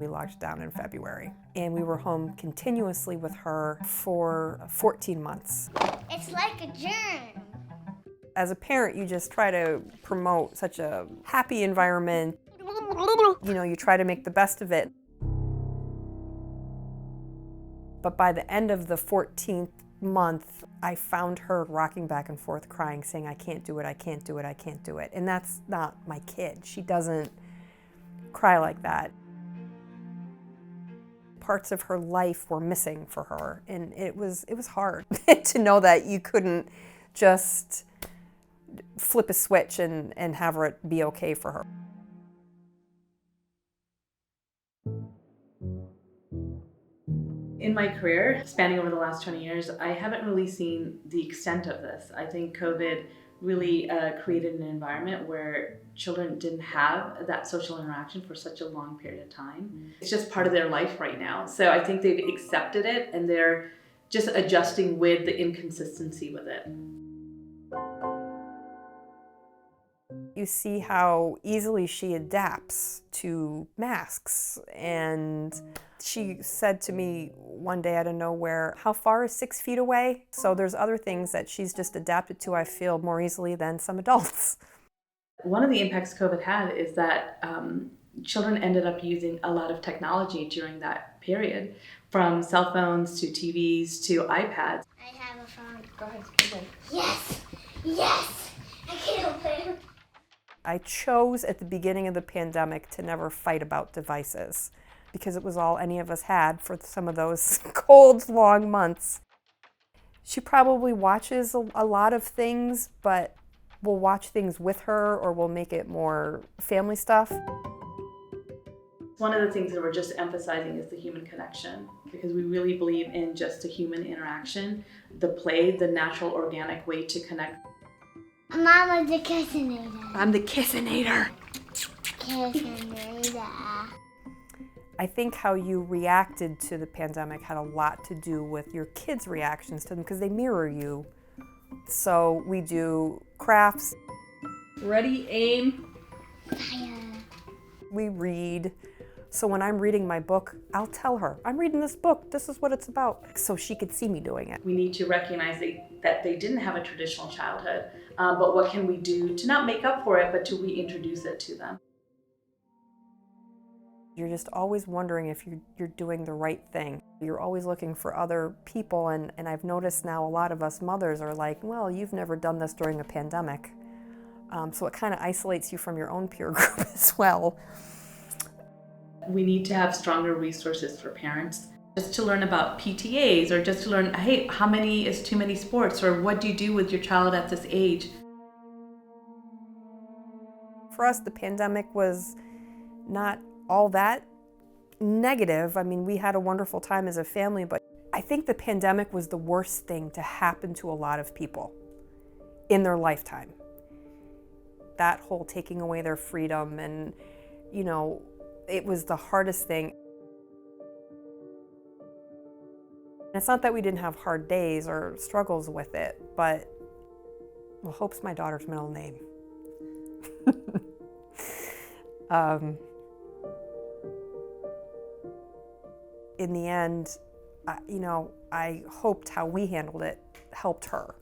We locked down in February, and we were home continuously with her for 14 months. It's like a germ. As a parent, you just try to promote such a happy environment. You know, you try to make the best of it. But by the end of the 14th month, I found her rocking back and forth crying, saying, I can't do it, I can't do it, I can't do it. And that's not my kid. She doesn't cry like that. Parts of her life were missing for her, and it was hard to know that you couldn't just flip a switch and have it be okay for her. In my career, spanning over the last 20 years, I haven't really seen the extent of this. I think COVID really created an environment where children didn't have that social interaction for such a long period of time. It's just part of their life right now. So I think they've accepted it and they're just adjusting with the inconsistency with it. You see how easily she adapts to masks. And she said to me one day out of nowhere, how far is 6 feet away? So there's other things that she's just adapted to, I feel, more easily than some adults. One of the impacts COVID had is that children ended up using a lot of technology during that period, from cell phones to TVs to iPads. I have a phone. Go ahead. Yes! Yes! I can't open. I chose at the beginning of the pandemic to never fight about devices because it was all any of us had for some of those cold, long months. She probably watches a lot of things, but we'll watch things with her or we'll make it more family stuff. One of the things that we're just emphasizing is the human connection, because we really believe in just a human interaction, the play, the natural, organic way to connect. Mama's the kissinator. I'm the kissinator. Kissinator. I think how you reacted to the pandemic had a lot to do with your kids' reactions to them because they mirror you. So we do crafts. Ready, aim. Fire. We read. So when I'm reading my book, I'll tell her, I'm reading this book, this is what it's about, so she could see me doing it. We need to recognize that they didn't have a traditional childhood, but what can we do to not make up for it, but to reintroduce it to them? You're just always wondering if you're doing the right thing. You're always looking for other people, and I've noticed now a lot of us mothers are like, well, you've never done this during a pandemic. So it kind of isolates you from your own peer group as well. We need to have stronger resources for parents, just to learn about PTAs or just to learn, hey, how many is too many sports, or what do you do with your child at this age? For us, the pandemic was not all that negative. I mean, we had a wonderful time as a family, but I think the pandemic was the worst thing to happen to a lot of people in their lifetime. That whole taking away their freedom and, you know, it was the hardest thing. It's not that we didn't have hard days or struggles with it, but, well, Hope's my daughter's middle name. In the end, you know, I hoped how we handled it helped her.